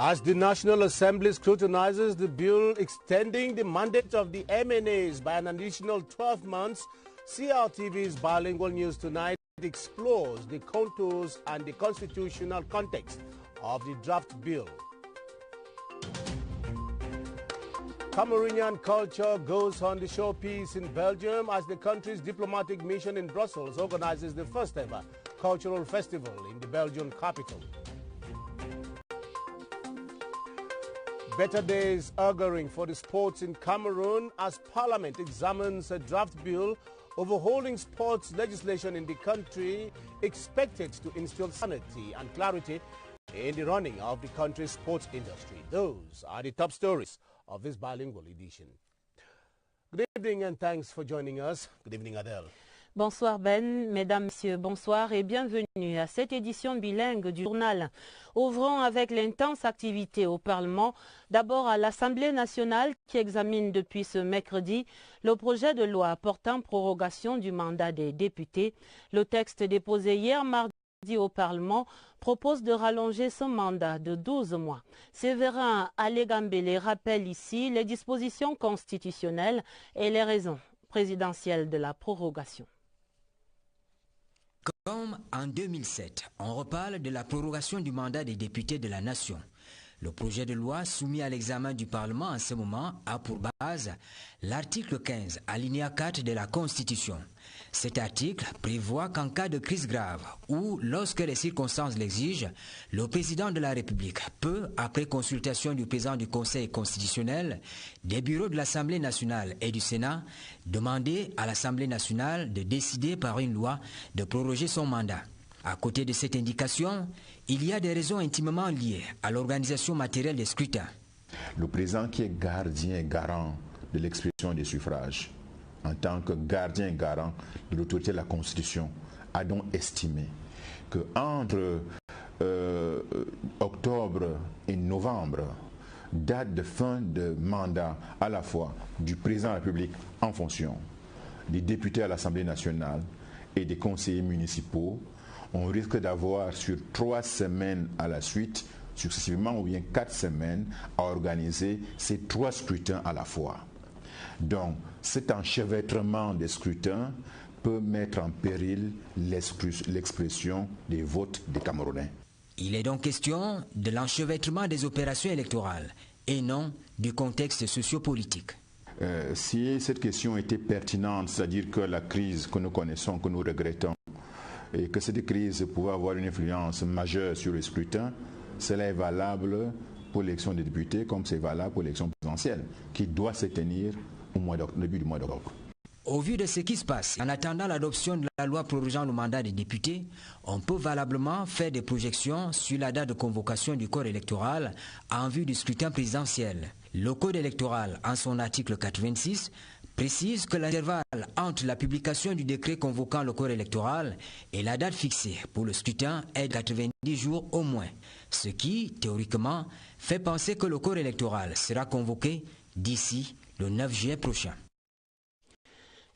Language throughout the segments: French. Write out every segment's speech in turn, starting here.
As the National Assembly scrutinizes the bill extending the mandate of the MNAs by an additional 12 months, CRTV's Bilingual News Tonight explores the contours and the constitutional context of the draft bill. Cameroonian culture goes on the showpiece in Belgium as the country's diplomatic mission in Brussels organizes the first ever cultural festival in the Belgian capital. Better days auguring for the sports in Cameroon as Parliament examines a draft bill overhauling sports legislation in the country, expected to instill sanity and clarity in the running of the country's sports industry. Those are the top stories of this bilingual edition. Good evening and thanks for joining us. Good evening, Adele. Bonsoir Ben, mesdames, messieurs, bonsoir et bienvenue à cette édition bilingue du journal. Ouvrons avec l'intense activité au Parlement, d'abord à l'Assemblée nationale qui examine depuis ce mercredi le projet de loi portant prorogation du mandat des députés. Le texte déposé hier mardi au Parlement propose de rallonger ce mandat de 12 mois. Séverin Alégambélé rappelle ici les dispositions constitutionnelles et les raisons présidentielles de la prorogation. Comme en 2007, on reparle de la prorogation du mandat des députés de la Nation. Le projet de loi soumis à l'examen du Parlement en ce moment a pour base l'article 15, alinéa 4 de la Constitution. Cet article prévoit qu'en cas de crise grave ou lorsque les circonstances l'exigent, le président de la République peut, après consultation du président du Conseil constitutionnel, des bureaux de l'Assemblée nationale et du Sénat, demander à l'Assemblée nationale de décider par une loi de proroger son mandat. À côté de cette indication, il y a des raisons intimement liées à l'organisation matérielle des scrutins. Le président qui est gardien et garant de l'expression des suffrages, en tant que gardien et garant de l'autorité de la Constitution, a donc estimé qu'entre octobre et novembre, date de fin de mandat à la fois du président de la République en fonction, des députés à l'Assemblée nationale et des conseillers municipaux, on risque d'avoir sur 3 semaines à la suite, successivement ou bien 4 semaines, à organiser ces 3 scrutins à la fois. Donc, cet enchevêtrement des scrutins peut mettre en péril l'expression des votes des Camerounais. Il est donc question de l'enchevêtrement des opérations électorales et non du contexte sociopolitique. Si cette question était pertinente, c'est-à-dire que la crise que nous connaissons, que nous regrettons, et que cette crise pouvait avoir une influence majeure sur le scrutin, cela est valable pour l'élection des députés comme c'est valable pour l'élection présidentielle, qui doit se tenir au début du mois d'octobre. Au vu de ce qui se passe, en attendant l'adoption de la loi prorogeant le mandat des députés, on peut valablement faire des projections sur la date de convocation du corps électoral en vue du scrutin présidentiel. Le code électoral, en son article 86, précise que l'intervalle entre la publication du décret convoquant le corps électoral et la date fixée pour le scrutin est de 90 jours au moins, ce qui, théoriquement, fait penser que le corps électoral sera convoqué d'ici le 9 juillet prochain.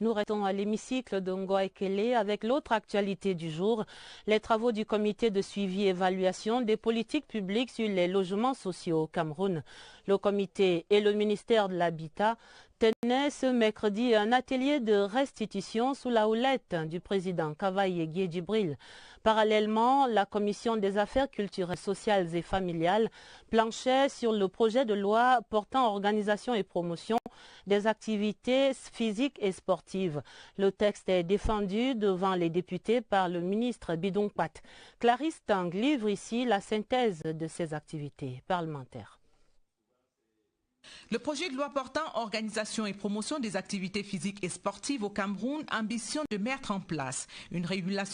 Nous restons à l'hémicycle de Ngoaekele avec l'autre actualité du jour, les travaux du comité de suivi et évaluation des politiques publiques sur les logements sociaux au Cameroun. Le comité et le ministère de l'Habitat tenaient ce mercredi un atelier de restitution sous la houlette du président Kavaye Djibril. Parallèlement, la commission des affaires culturelles, sociales et familiales planchait sur le projet de loi portant organisation et promotion des activités physiques et sportives. Le texte est défendu devant les députés par le ministre Bidong Pat. Clarisse Tang livre ici la synthèse de ces activités parlementaires. Le projet de loi portant organisation et promotion des activités physiques et sportives au Cameroun ambitionne de mettre en place une régulation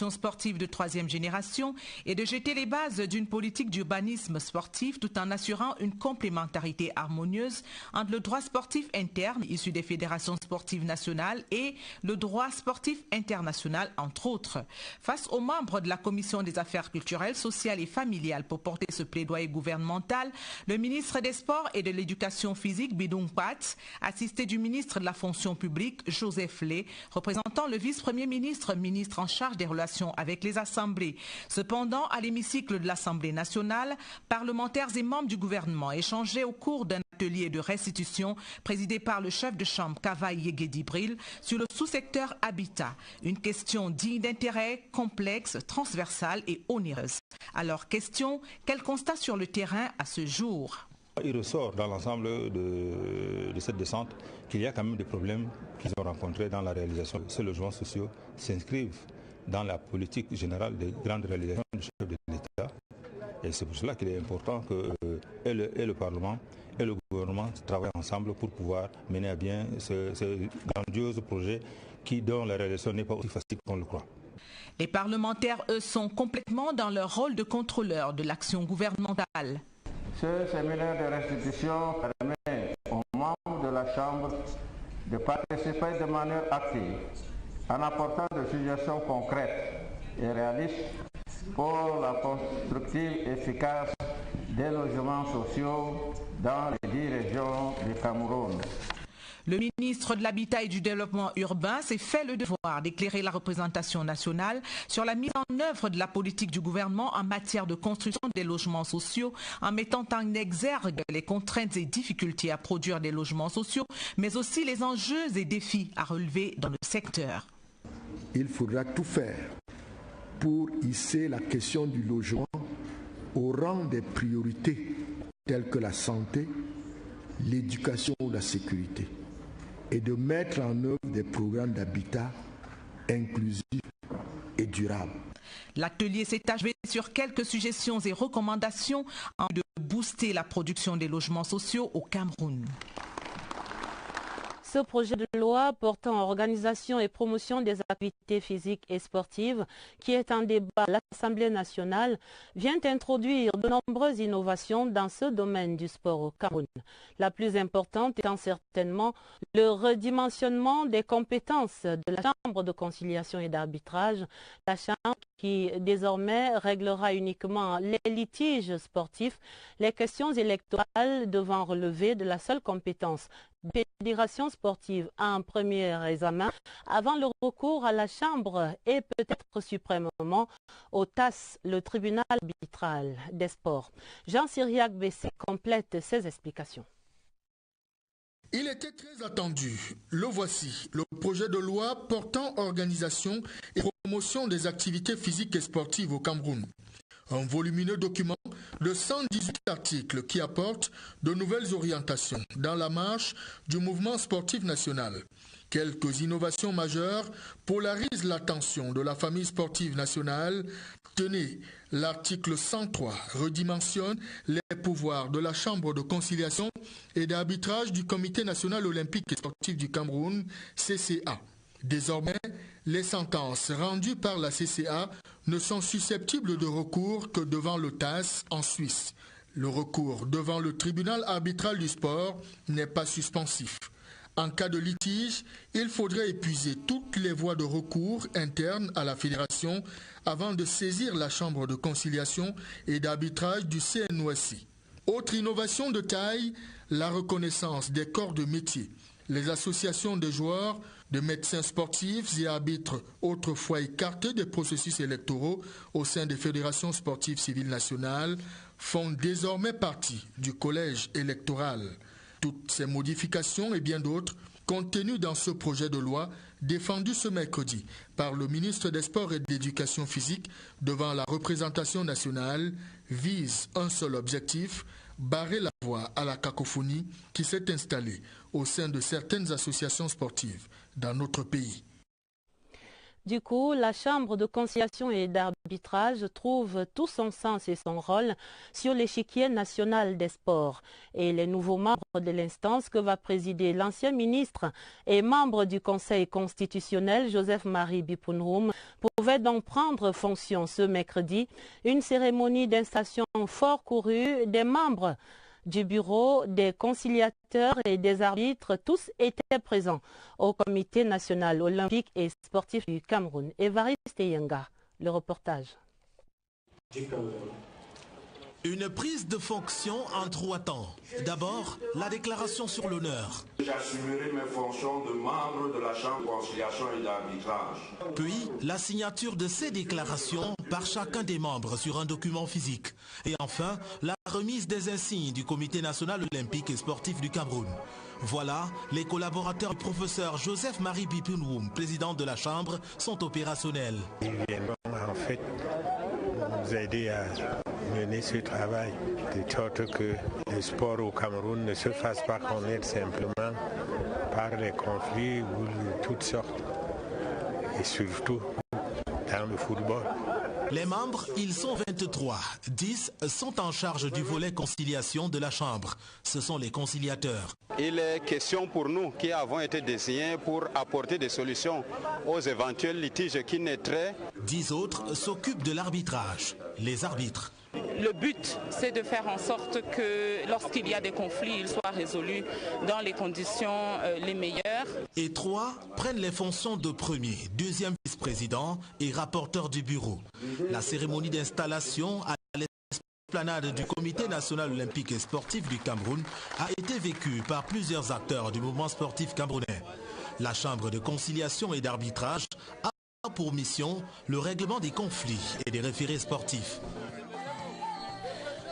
sportive de 3e génération et de jeter les bases d'une politique d'urbanisme sportif tout en assurant une complémentarité harmonieuse entre le droit sportif interne issu des fédérations sportives nationales et le droit sportif international, entre autres. Face aux membres de la Commission des affaires culturelles, sociales et familiales pour porter ce plaidoyer gouvernemental, le ministre des Sports et de l'Éducation physique, Bidong Pat, assisté du ministre de la Fonction publique, Joseph Lé, représentant le vice-premier ministre, ministre en charge des relations relations avec les assemblées. Cependant, à l'hémicycle de l'Assemblée nationale, parlementaires et membres du gouvernement échangeaient au cours d'un atelier de restitution présidé par le chef de chambre Kavaï Yegedi Bril sur le sous-secteur habitat. Une question digne d'intérêt, complexe, transversale et onéreuse. Alors, question, quel constat sur le terrain à ce jour? Il ressort dans l'ensemble de cette descente qu'il y a quand même des problèmes qu'ils ont rencontrés dans la réalisation. Ces logements sociaux s'inscrivent dans la politique générale des grandes réalisations du chef de l'État. Et c'est pour cela qu'il est important que le Parlement et le gouvernement travaillent ensemble pour pouvoir mener à bien ce grandiose projet dont la réalisation n'est pas aussi facile qu'on le croit. Les parlementaires, eux, sont complètement dans leur rôle de contrôleur de l'action gouvernementale. Ce séminaire de restitution permet aux membres de la Chambre de participer de manière active en apportant des suggestions concrètes et réalistes pour la constructive efficace des logements sociaux dans les 10 régions du Cameroun. Le ministre de l'Habitat et du Développement urbain s'est fait le devoir d'éclairer la représentation nationale sur la mise en œuvre de la politique du gouvernement en matière de construction des logements sociaux, en mettant en exergue les contraintes et difficultés à produire des logements sociaux, mais aussi les enjeux et défis à relever dans le secteur. Il faudra tout faire pour hisser la question du logement au rang des priorités telles que la santé, l'éducation ou la sécurité, et de mettre en œuvre des programmes d'habitat inclusifs et durables. L'atelier s'est achevé sur quelques suggestions et recommandations en vue de booster la production des logements sociaux au Cameroun. Ce projet de loi portant organisation et promotion des activités physiques et sportives, qui est en débat à l'Assemblée nationale, vient introduire de nombreuses innovations dans ce domaine du sport au Cameroun. La plus importante étant certainement le redimensionnement des compétences de la Chambre de conciliation et d'arbitrage, la Chambre qui désormais réglera uniquement les litiges sportifs, les questions électorales devant relever de la seule compétence des fédérations sportives à un premier examen avant le recours à la Chambre et peut-être suprêmement au TAS, le tribunal arbitral des sports. Jean-Cyriac Bessé complète ses explications. Il était très attendu. Le voici, le projet de loi portant organisation et promotion des activités physiques et sportives au Cameroun. Un volumineux document de 118 articles qui apporte de nouvelles orientations dans la marche du mouvement sportif national. Quelques innovations majeures polarisent l'attention de la famille sportive nationale. Tenez, l'article 103 redimensionne les pouvoirs de la Chambre de conciliation et d'arbitrage du Comité national olympique et sportif du Cameroun, CCA. Désormais, les sentences rendues par la CCA ne sont susceptibles de recours que devant le TAS en Suisse. Le recours devant le tribunal arbitral du sport n'est pas suspensif. En cas de litige, il faudrait épuiser toutes les voies de recours internes à la fédération avant de saisir la Chambre de conciliation et d'arbitrage du CNOSI. Autre innovation de taille, la reconnaissance des corps de métier. Les associations de joueurs, de médecins sportifs et arbitres autrefois écartés des processus électoraux au sein des fédérations sportives civiles nationales font désormais partie du collège électoral. Toutes ces modifications et bien d'autres contenues dans ce projet de loi défendu ce mercredi par le ministre des Sports et de l'Éducation physique devant la représentation nationale visent un seul objectif, barrer la voie à la cacophonie qui s'est installée au sein de certaines associations sportives dans notre pays. Du coup, la Chambre de conciliation et d'arbitrage trouve tout son sens et son rôle sur l'échiquier national des sports. Et les nouveaux membres de l'instance que va présider l'ancien ministre et membre du Conseil constitutionnel, Joseph-Marie Bipounroum, pouvaient donc prendre fonction ce mercredi. Une cérémonie d'installation fort courue des membres du bureau, des conciliateurs et des arbitres, tous étaient présents au Comité national olympique et sportif du Cameroun. Évariste Yenga, le reportage. Une prise de fonction en 3 temps. D'abord, la déclaration sur l'honneur. J'assumerai mes fonctions de membre de la Chambre de conciliation et d'arbitrage. Puis, la signature de ces déclarations par chacun des membres sur un document physique. Et enfin, la remise des insignes du Comité national olympique et sportif du Cameroun. Voilà, les collaborateurs du professeur Joseph-Marie Bipounoum, président de la Chambre, sont opérationnels. Ils viendront en fait nous aider à mener ce travail, de sorte que le sport au Cameroun ne se fasse pas connaître simplement par les conflits ou de toutes sortes, et surtout dans le football. Les membres, ils sont 23. 10 sont en charge du volet conciliation de la Chambre. Ce sont les conciliateurs. Il est question pour nous qui avons été désignés pour apporter des solutions aux éventuels litiges qui naîtraient. 10 autres s'occupent de l'arbitrage, les arbitres. Le but, c'est de faire en sorte que lorsqu'il y a des conflits, ils soient résolus dans les conditions les meilleures. Et 3 prennent les fonctions de premier, deuxième vice-président et rapporteur du bureau. La cérémonie d'installation à l'esplanade du Comité national olympique et sportif du Cameroun a été vécue par plusieurs acteurs du mouvement sportif camerounais. La Chambre de conciliation et d'arbitrage a pour mission le règlement des conflits et des référés sportifs.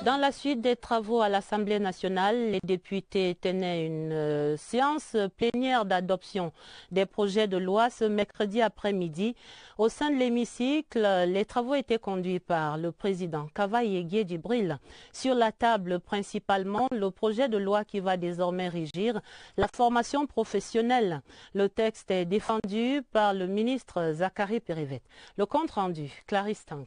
Dans la suite des travaux à l'Assemblée nationale, les députés tenaient une séance plénière d'adoption des projets de loi ce mercredi après-midi. Au sein de l'hémicycle, les travaux étaient conduits par le président Kavaye Djibril. Sur la table, principalement, le projet de loi qui va désormais régir la formation professionnelle. Le texte est défendu par le ministre Zakari Périvet. Le compte rendu, Clarisse Tang.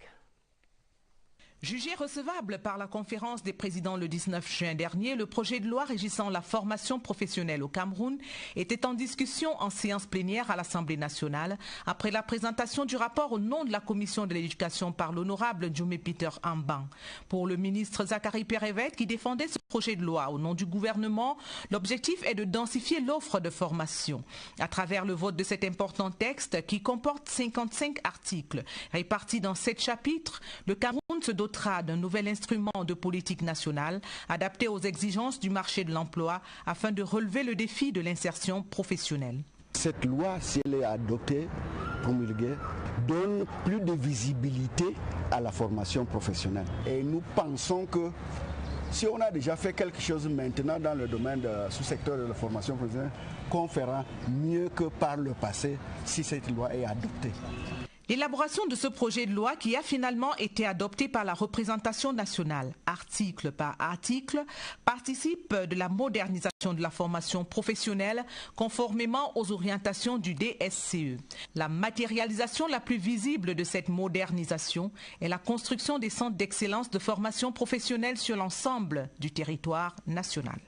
Jugé recevable par la conférence des présidents le 19 juin dernier, le projet de loi régissant la formation professionnelle au Cameroun était en discussion en séance plénière à l'Assemblée nationale après la présentation du rapport au nom de la commission de l'éducation par l'honorable Djoumé Peter Amban. Pour le ministre Zakari Périvet qui défendait ce projet de loi au nom du gouvernement, l'objectif est de densifier l'offre de formation. À travers le vote de cet important texte qui comporte 55 articles répartis dans 7 chapitres, le Cameroun se dote d'un nouvel instrument de politique nationale adapté aux exigences du marché de l'emploi afin de relever le défi de l'insertion professionnelle. Cette loi, si elle est adoptée, promulguée, donne plus de visibilité à la formation professionnelle. Et nous pensons que si on a déjà fait quelque chose maintenant dans le domaine sous-secteur de la formation professionnelle, qu'on fera mieux que par le passé si cette loi est adoptée. L'élaboration de ce projet de loi qui a finalement été adopté par la représentation nationale, article par article, participe de la modernisation de la formation professionnelle conformément aux orientations du DSCE. La matérialisation la plus visible de cette modernisation est la construction des centres d'excellence de formation professionnelle sur l'ensemble du territoire national.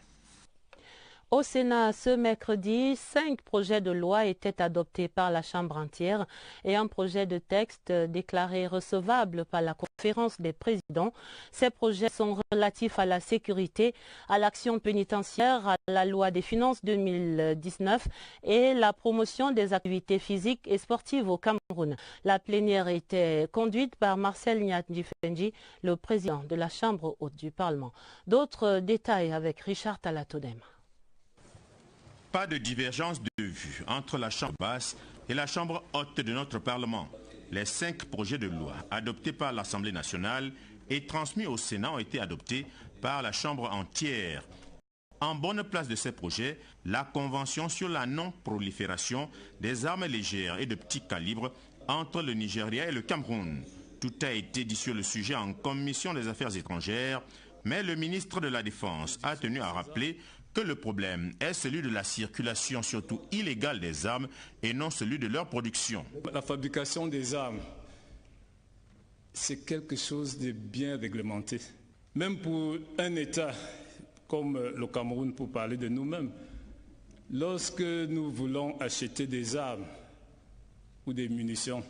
Au Sénat, ce mercredi, 5 projets de loi étaient adoptés par la Chambre entière et un projet de texte déclaré recevable par la conférence des présidents. Ces projets sont relatifs à la sécurité, à l'action pénitentiaire, à la loi des finances 2019 et la promotion des activités physiques et sportives au Cameroun. La plénière était conduite par Marcel Nyat-Difenji, le président de la Chambre haute du Parlement. D'autres détails avec Richard Talatodem. Pas de divergence de vue entre la Chambre basse et la Chambre haute de notre Parlement. Les 5 projets de loi adoptés par l'Assemblée nationale et transmis au Sénat ont été adoptés par la Chambre entière. En bonne place de ces projets, la Convention sur la non-prolifération des armes légères et de petit calibre entre le Nigeria et le Cameroun. Tout a été dit sur le sujet en commission des affaires étrangères, mais le ministre de la Défense a tenu à rappeler que le problème est celui de la circulation, surtout illégale, des armes et non celui de leur production. La fabrication des armes, c'est quelque chose de bien réglementé. Même pour un État comme le Cameroun, pour parler de nous-mêmes, lorsque nous voulons acheter des armes ou des munitions,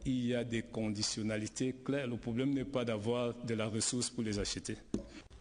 il y a des conditionnalités claires. Le problème n'est pas d'avoir de la ressource pour les acheter.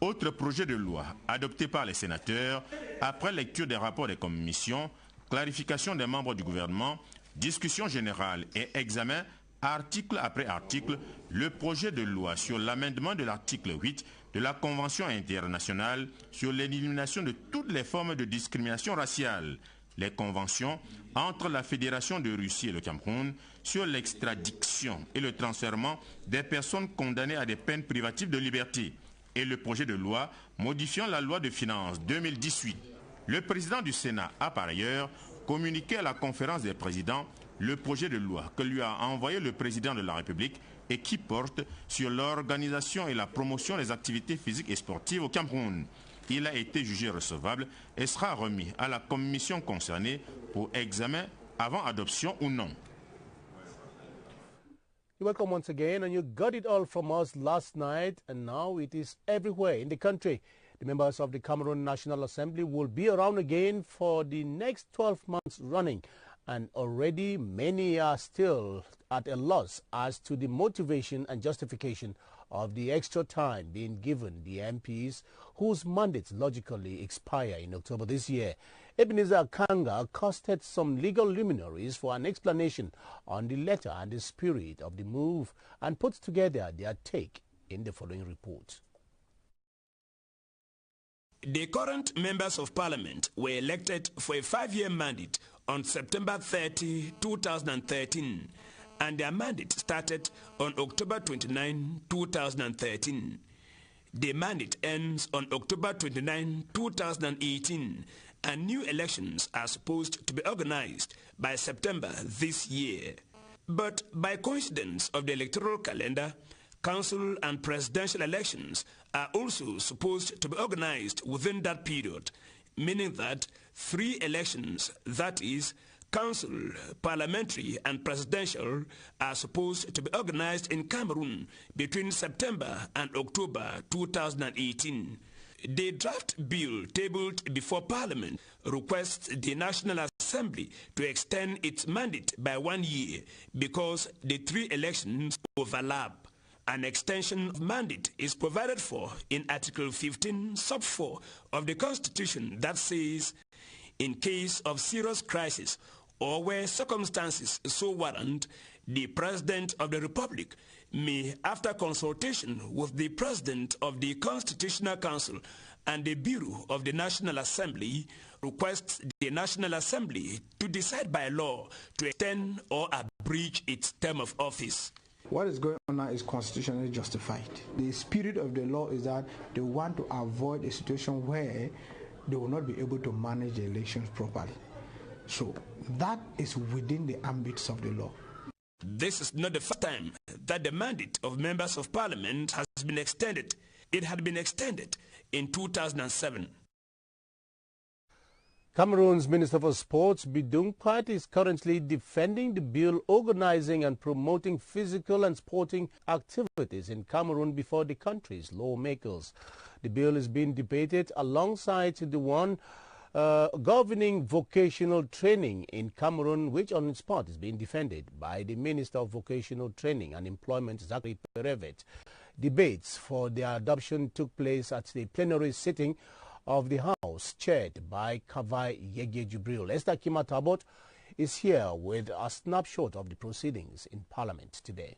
Autre projet de loi adopté par les sénateurs après lecture des rapports des commissions, clarification des membres du gouvernement, discussion générale et examen Article après article, le projet de loi sur l'amendement de l'article 8 de la Convention internationale sur l'élimination de toutes les formes de discrimination raciale, les conventions entre la Fédération de Russie et le Cameroun sur l'extradition et le transfèrement des personnes condamnées à des peines privatives de liberté, et le projet de loi modifiant la loi de finances 2018. Le président du Sénat a par ailleurs communiqué à la conférence des présidents le projet de loi que lui a envoyé le président de la République et qui porte sur l'organisation et la promotion des activités physiques et sportives au Cameroun. Il a été jugé recevable et sera remis à la commission concernée pour examen avant adoption ou non. You're welcome once again, and you got it all from us last night, and now it is everywhere in the country. The members of the Cameroon National Assembly will be around again for the next 12 months running, and already many are still at a loss as to the motivation and justification of the extra time being given the MPs whose mandates logically expire in October this year. Ebenezer Kanga accosted some legal luminaries for an explanation on the letter and the spirit of the move and puts together their take in the following report. The current members of parliament were elected for a 5-year mandate on September 30, 2013, and their mandate started on October 29, 2013. The mandate ends on October 29, 2018, and new elections are supposed to be organized by September this year. But by coincidence of the electoral calendar, council and presidential elections are also supposed to be organized within that period, meaning that 3 elections, that is, council, parliamentary and presidential, are supposed to be organized in Cameroon between September and October 2018. The draft bill tabled before Parliament requests the National Assembly to extend its mandate by 1 year because the 3 elections overlap. An extension of mandate is provided for in Article 15, Sub 4 of the Constitution that says, in case of serious crisis or where circumstances so warrant, the President of the Republic may, after consultation with the President of the Constitutional Council and the Bureau of the National Assembly, request the National Assembly to decide by law to extend or abridge its term of office. What is going on now is constitutionally justified. The spirit of the law is that they want to avoid a situation where they will not be able to manage the elections properly. So that is within the ambits of the law. This is not the first time that the mandate of members of parliament has been extended. It had been extended in 2007. Cameroon's Minister for Sports, Bidung Pat, is currently defending the bill organizing and promoting physical and sporting activities in Cameroon before the country's lawmakers. The bill is being debated alongside the one governing vocational training in Cameroon, which on its part is being defended by the Minister of Vocational Training and Employment, Zachary Perevet. Debates for their adoption took place at the plenary sitting of the House, chaired by Kavai Yege Jubril. Esther Kimatabot is here with a snapshot of the proceedings in Parliament today.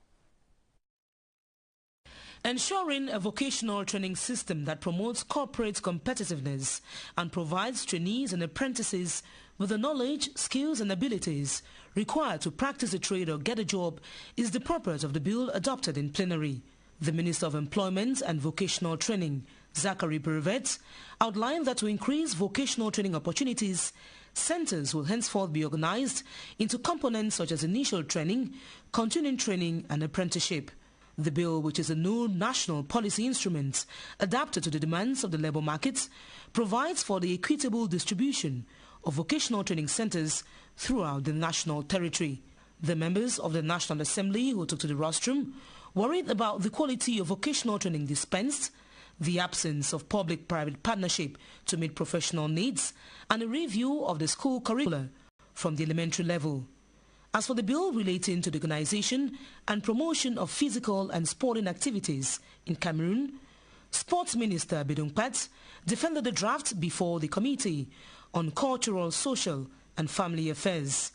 Ensuring a vocational training system that promotes corporate competitiveness and provides trainees and apprentices with the knowledge, skills and abilities required to practice a trade or get a job is the purpose of the bill adopted in plenary. The Minister of Employment and Vocational Training, Zachary Perevet, outlined that to increase vocational training opportunities, centers will henceforth be organized into components such as initial training, continuing training and apprenticeship. The bill, which is a new national policy instrument adapted to the demands of the labour market, provides for the equitable distribution of vocational training centres throughout the national territory. The members of the National Assembly who took to the rostrum worried about the quality of vocational training dispensed, the absence of public-private partnership to meet professional needs, and a review of the school curricula from the elementary level. As for the bill relating to the organization and promotion of physical and sporting activities in Cameroon, Sports Minister Bidung Pat defended the draft before the Committee on Cultural, Social and Family Affairs.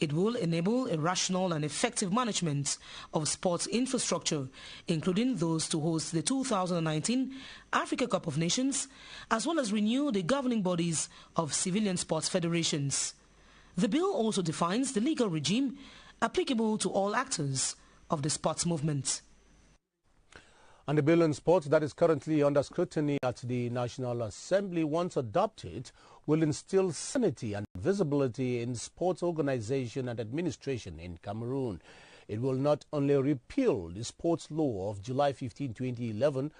It will enable a rational and effective management of sports infrastructure, including those to host the 2019 Africa Cup of Nations, as well as renew the governing bodies of civilian sports federations. The bill also defines the legal regime applicable to all actors of the sports movement. And the bill in sports that is currently under scrutiny at the National Assembly, once adopted, will instill sanity and visibility in sports organization and administration in Cameroon. It will not only repeal the sports law of July 15, 2011,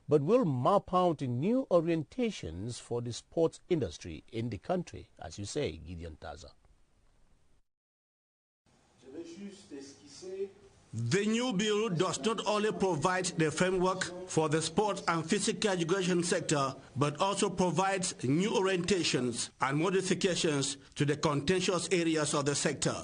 but will map out new orientations for the sports industry in the country, as you say, Gideon Taza. The new bill does not only provide the framework for the sports and physical education sector, but also provides new orientations and modifications to the contentious areas of the sector.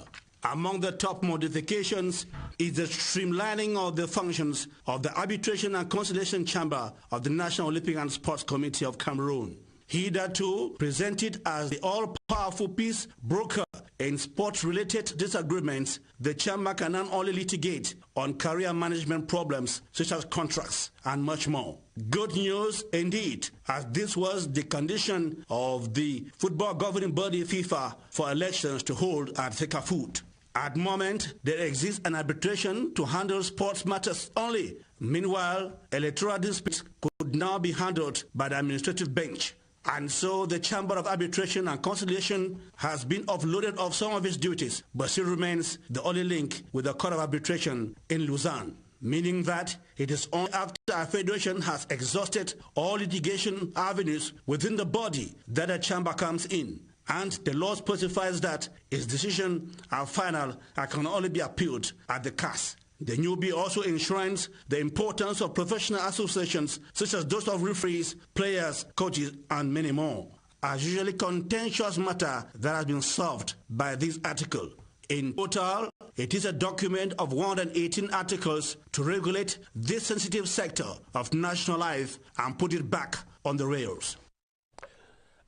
Among the top modifications is the streamlining of the functions of the Arbitration and Conciliation Chamber of the National Olympic and Sports Committee of Cameroon. Hitherto presented as the all-powerful peace broker in sports-related disagreements, the chamber can now only litigate on career management problems such as contracts and much more. Good news indeed, as this was the condition of the football governing body FIFA for elections to hold at Fecafoot. At the moment, there exists an arbitration to handle sports matters only. Meanwhile, electoral disputes could now be handled by the administrative bench. And so the Chamber of Arbitration and Conciliation has been offloaded of some of its duties, but still remains the only link with the Court of Arbitration in Lausanne, meaning that it is only after a federation has exhausted all litigation avenues within the body that the chamber comes in. And the law specifies that its decisions are final and can only be appealed at the CAS. The new bill also enshrines the importance of professional associations such as those of referees, players, coaches, and many more. A usually contentious matter that has been solved by this article. In total, it is a document of 118 articles to regulate this sensitive sector of national life and put it back on the rails.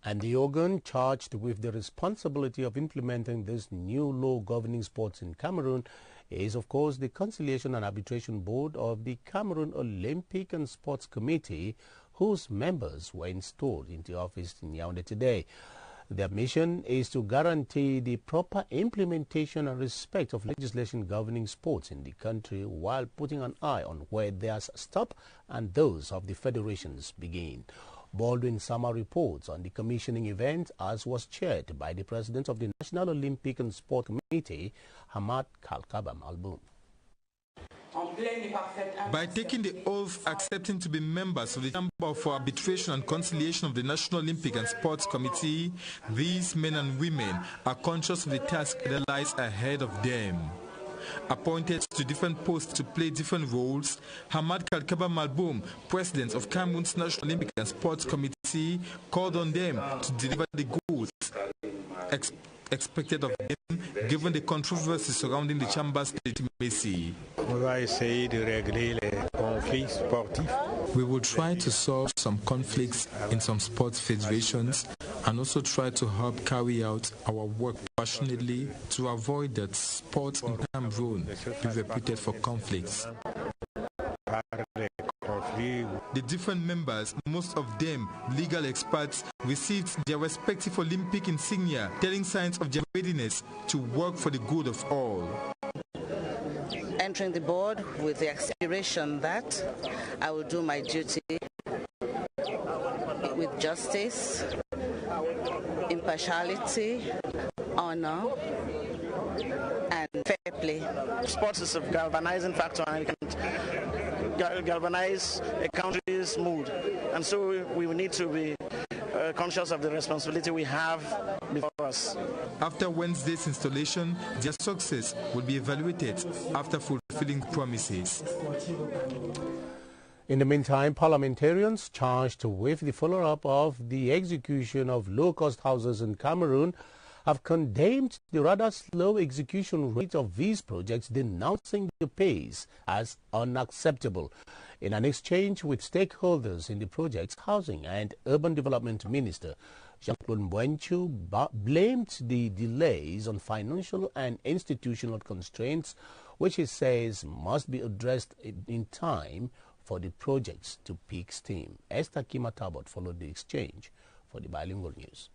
And the organ charged with the responsibility of implementing this new law governing sports in Cameroon is, of course, the Conciliation and Arbitration Board of the Cameroon Olympic and Sports Committee, whose members were installed into office in Yaoundé today. Their mission is to guarantee the proper implementation and respect of legislation governing sports in the country while putting an eye on where theirs stop and those of the federations begin. Baldwin Sama reports on the commissioning event, as was chaired by the President of the National Olympic and Sport Committee, Hamad Kalkaba Malboum. By taking the oath accepting to be members of the Chamber for Arbitration and Conciliation of the National Olympic and Sports Committee, these men and women are conscious of the task that lies ahead of them. Appointed to different posts to play different roles, Hamad Kalkaba Malboum, President of Cameroon's National Olympic and Sports Committee, called on them to deliver the goods expected of them, given the controversy surrounding the chamber's legitimacy. We will try to solve some conflicts in some sports federations and also try to help carry out our work passionately to avoid that sports in Cameroon be reputed for conflicts. The different members, most of them legal experts, received their respective Olympic insignia, telling signs of their readiness to work for the good of all. Entering the board with the aspiration that I will do my duty with justice, impartiality, honor, and fair play. Sports is a galvanizing factor, and it can galvanize a country's mood, and so we need to be conscious of the responsibility we have before us. After Wednesday's installation, their success will be evaluated after fulfilling promises. In the meantime, parliamentarians charged with the follow-up of the execution of low-cost houses in Cameroon have condemned the rather slow execution rate of these projects, denouncing the pace as unacceptable. In an exchange with stakeholders in the project's Housing and Urban Development Minister Jean-Claude Mbwenchu blamed the delays on financial and institutional constraints, which he says must be addressed in time for the projects to peak steam. Esther Kimatabot followed the exchange for the Bilingual News.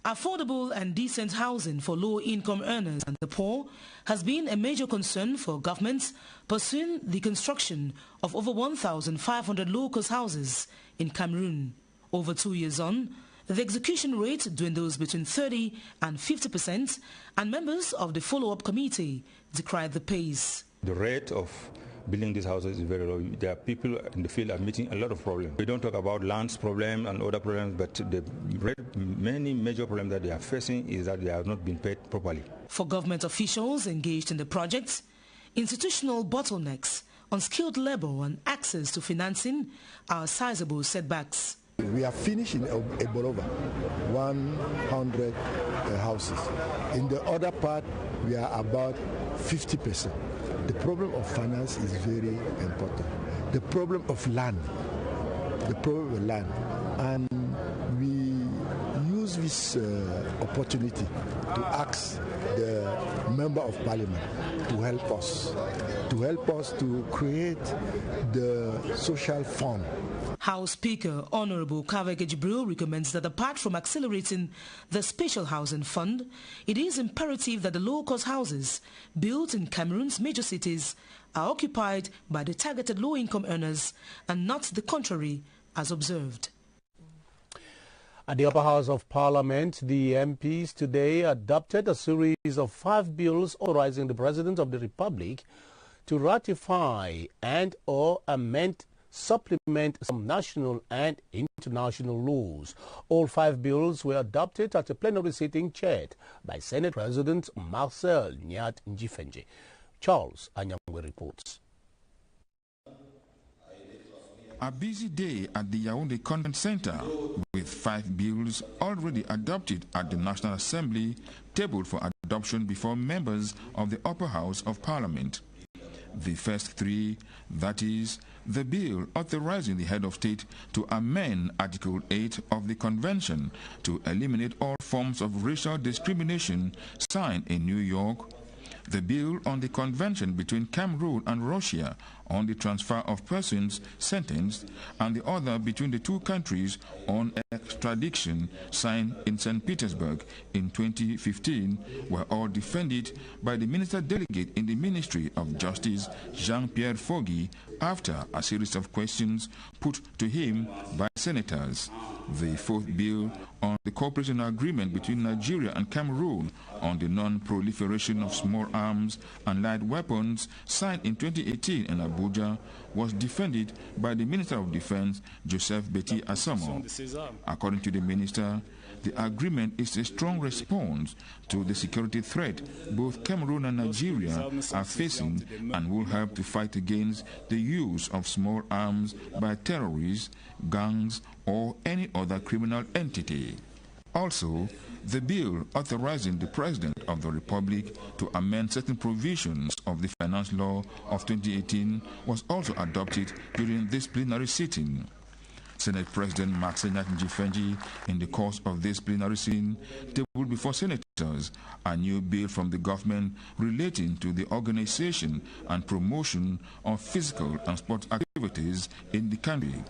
Affordable and decent housing for low-income earners and the poor has been a major concern for governments pursuing the construction of over 1,500 low-cost houses in Cameroon. Over 2 years on, the execution rate dwindles between 30% and 50%, and members of the follow-up committee decried the pace. The rate of building these houses is very low. There are people in the field are meeting a lot of problems. We don't talk about lands problem and other problems, but the many major problems that they are facing is that they have not been paid properly. For government officials engaged in the project, institutional bottlenecks, unskilled labor and access to financing are sizable setbacks. We are finished in Ebolova, 100 houses. In the other part, we are about 50%. The problem of finance is very important. The problem of land, and we use this opportunity to ask the Member of Parliament to help us to create the social fund. House Speaker Honorable Kaveke Jibril recommends that apart from accelerating the Special Housing Fund, it is imperative that the low-cost houses built in Cameroon's major cities are occupied by the targeted low-income earners and not the contrary, as observed. At the Upper House of Parliament, the MPs today adopted a series of 5 bills authorizing the President of the Republic to ratify and/or amend, supplement some national and international laws. All 5 bills were adopted at a plenary sitting chaired by Senate President Marcel Nyat Njifenje. Charles Anyangwe reports. A busy day at the Yaoundé Conference Center with 5 bills already adopted at the National Assembly tabled for adoption before members of the Upper House of Parliament. The first 3, that is, the bill authorizing the head of state to amend Article 8 of the Convention to eliminate all forms of racial discrimination, signed in New York, the bill on the convention between Cameroon and Russia on the transfer of persons sentenced, and the other between the 2 countries on extradition, signed in St. Petersburg in 2015, were all defended by the Minister Delegate in the Ministry of Justice, Jean-Pierre Foggy, after a series of questions put to him by senators. The 4th bill on the cooperation agreement between Nigeria and Cameroon on the non-proliferation of small arms and light weapons, signed in 2018 in Abuja, was defended by the Minister of Defense, Joseph Betty Asamoah. According to the minister, the agreement is a strong response to the security threat both Cameroon and Nigeria are facing and will help to fight against the use of small arms by terrorists, gangs, or any other criminal entity. Also, the bill authorizing the President of the Republic to amend certain provisions of the Finance Law of 2018 was also adopted during this plenary sitting. Senate President Marcel Nyat Njifenje, in the course of this plenary sitting, tabled before senators a new bill from the government relating to the organization and promotion of physical and sport activities in the country.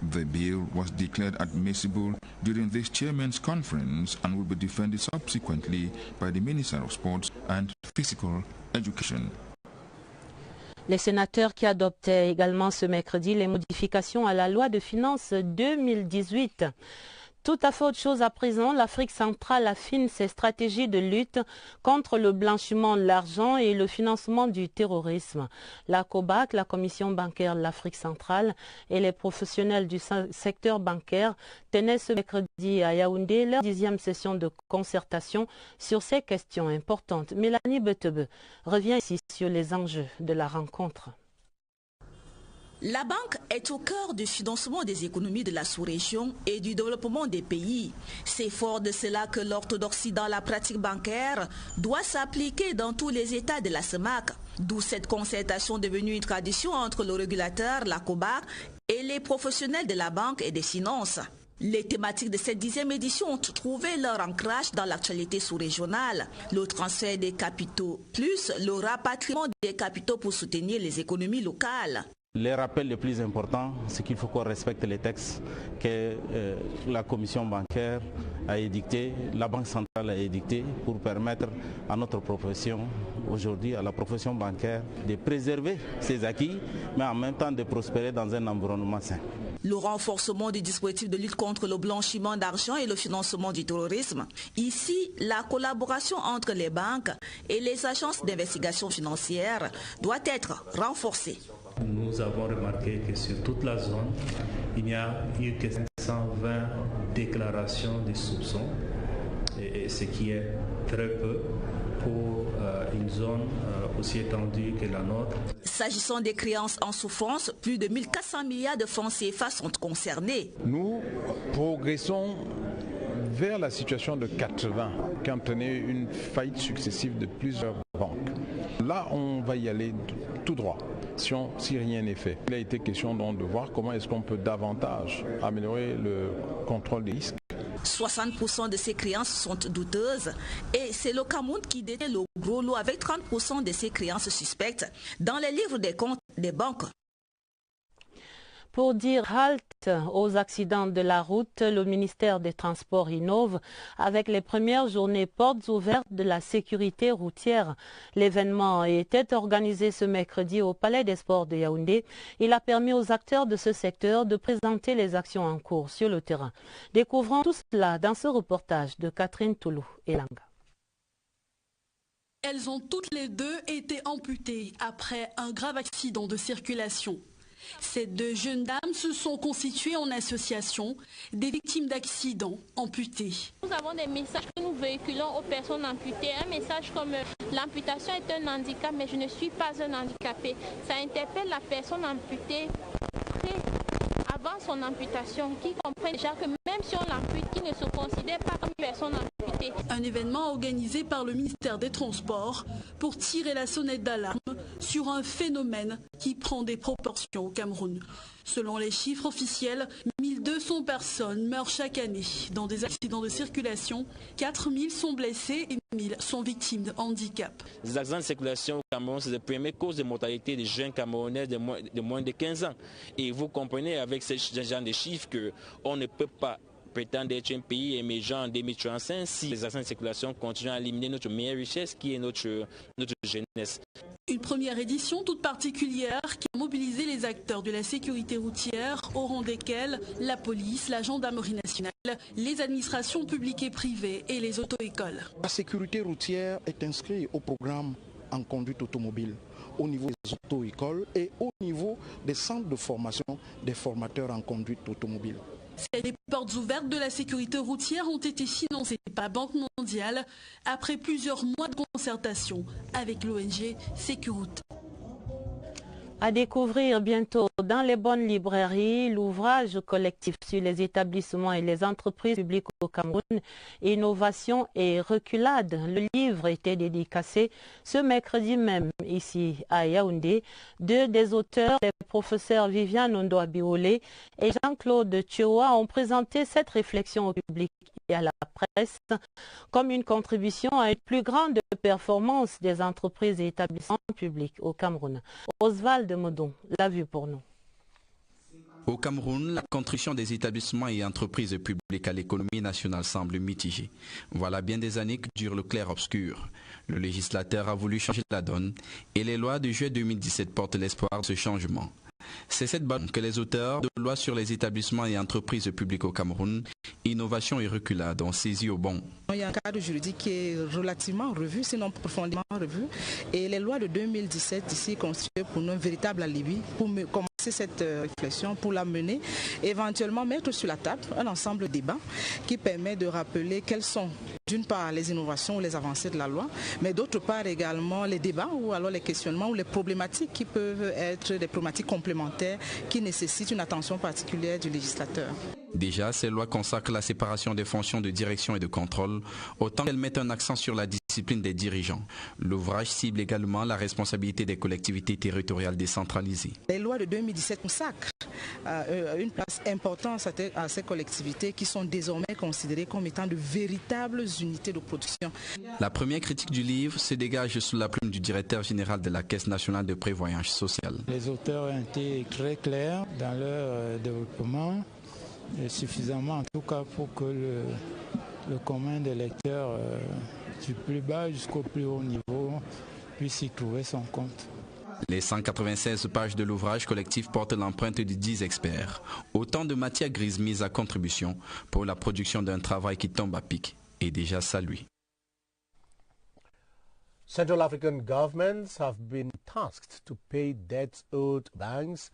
The bill was declared admissible during this chairman's conference and will be defended subsequently by the Minister of Sports and Physical Education. Les sénateurs qui adoptaient également ce mercredi les modifications à la loi de finances 2018. Tout à fait autre chose à présent, l'Afrique centrale affine ses stratégies de lutte contre le blanchiment de l'argent et le financement du terrorisme. La COBAC, la Commission bancaire de l'Afrique centrale, et les professionnels du secteur bancaire tenaient ce mercredi à Yaoundé leur 10e session de concertation sur ces questions importantes. Mélanie Betebe revient ici sur les enjeux de la rencontre. La banque est au cœur du financement des économies de la sous-région et du développement des pays. C'est fort de cela que l'orthodoxie dans la pratique bancaire doit s'appliquer dans tous les États de la CEMAC. D'où cette concertation devenue une tradition entre le régulateur, la COBAC, et les professionnels de la banque et des finances. Les thématiques de cette 10e édition ont trouvé leur ancrage dans l'actualité sous-régionale. Le transfert des capitaux plus le rapatriement des capitaux pour soutenir les économies locales. Les rappels les plus importants, c'est qu'il faut qu'on respecte les textes que la commission bancaire a édictés, la Banque centrale a édictés pour permettre à notre profession, aujourd'hui à la profession bancaire, de préserver ses acquis, mais en même temps de prospérer dans un environnement sain. Le renforcement du dispositif de lutte contre le blanchiment d'argent et le financement du terrorisme. Ici, la collaboration entre les banques et les agences d'investigation financière doit être renforcée. Nous avons remarqué que sur toute la zone, il n'y a eu que 520 déclarations de soupçons, ce qui est très peu pour une zone aussi étendue que la nôtre. S'agissant des créances en souffrance, plus de 1400 milliards de francs CFA sont concernés. Nous progressons vers la situation de 80, qui entraînait une faillite successive de plusieurs banques. Là, on va y aller tout droit, si rien n'est fait. Il a été question donc de voir comment est-ce qu'on peut davantage améliorer le contrôle des risques. 60% de ces créances sont douteuses et c'est le Cameroun qui détient le gros lot avec 30% de ces créances suspectes dans les livres des comptes des banques. Pour dire halte aux accidents de la route, le ministère des Transports innove avec les premières journées portes ouvertes de la sécurité routière. L'événement était organisé ce mercredi au Palais des Sports de Yaoundé. Il a permis aux acteurs de ce secteur de présenter les actions en cours sur le terrain. Découvrons tout cela dans ce reportage de Catherine Toulou-Elanga. Elles ont toutes les deux été amputées après un grave accident de circulation. Ces deux jeunes dames se sont constituées en association des victimes d'accidents amputés. Nous avons des messages que nous véhiculons aux personnes amputées. Un message comme l'amputation est un handicap, mais je ne suis pas un handicapé. Ça interpelle la personne amputée avant son amputation, qui comprend déjà que même si on l'ampute, qui ne se considère pas comme une personne amputée. Un événement organisé par le ministère des Transports pour tirer la sonnette d'alarme sur un phénomène qui prend des proportions au Cameroun. Selon les chiffres officiels, 1200 personnes meurent chaque année dans des accidents de circulation, 4000 sont blessés et 1000 sont victimes de handicap. Les accidents de circulation au Cameroun, c'est la première cause de mortalité des jeunes Camerounais de moins de 15 ans. Et vous comprenez avec ce genre de chiffres qu'on ne peut pas prétendre être un pays émergent en 2035 si les accidents de circulation continuent à éliminer notre meilleure richesse qui est notre jeunesse. Une première édition toute particulière qui a mobilisé les acteurs de la sécurité routière, au rang desquels la police, la gendarmerie nationale, les administrations publiques et privées et les auto-écoles. La sécurité routière est inscrite au programme en conduite automobile au niveau des auto-écoles et au niveau des centres de formation des formateurs en conduite automobile. Ces portes ouvertes de la sécurité routière ont été financées par la Banque mondiale après plusieurs mois de concertation avec l'ONG Sécurité. À découvrir bientôt dans les bonnes librairies, l'ouvrage collectif sur les établissements et les entreprises publiques au Cameroun, Innovation et reculade. Le livre était dédicacé ce mercredi même ici à Yaoundé. Deux des auteurs, les professeurs Viviane Ondoabiolé et Jean-Claude Tchoa, ont présenté cette réflexion au public et à la presse comme une contribution à une plus grande performance des entreprises et établissements publics au Cameroun. Oswald Modon l'a vu pour nous. Au Cameroun, la contribution des établissements et entreprises publiques à l'économie nationale semble mitigée. Voilà bien des années que dure le clair-obscur. Le législateur a voulu changer la donne et les lois de juillet 2017 portent l'espoir de ce changement. C'est cette base que les auteurs de loi sur les établissements et entreprises publiques au Cameroun, Innovation et reculade, ont saisi au bon. Il y a un cadre juridique qui est relativement revu, sinon profondément revu. Et les lois de 2017 ici constituent pour nous un véritable alibi pour commencer cette réflexion, pour la mener, éventuellement mettre sur la table un ensemble de débats qui permet de rappeler quelles sont d'une part les innovations ou les avancées de la loi, mais d'autre part également les débats ou alors les questionnements ou les problématiques qui peuvent être des problématiques complémentaires qui nécessitent une attention particulière du législateur. Déjà, ces lois consacrent la séparation des fonctions de direction et de contrôle, autant qu'elles mettent un accent sur la discipline des dirigeants. L'ouvrage cible également la responsabilité des collectivités territoriales décentralisées. Les lois de 2017 consacrent une place importante à ces collectivités qui sont désormais considérées comme étant de véritables unités de production. La première critique du livre se dégage sous la plume du directeur général de la Caisse nationale de prévoyance sociale. Les auteurs ont été très clairs dans leur développement, suffisamment en tout cas pour que le commun des lecteurs du plus bas jusqu'au plus haut niveau puisse y trouver son compte. Les 196 pages de l'ouvrage collectif portent l'empreinte de 10 experts. Autant de matières grises mises à contribution pour la production d'un travail qui tombe à pic et déjà salué. Central African governments have been tasked to pay debts owed banks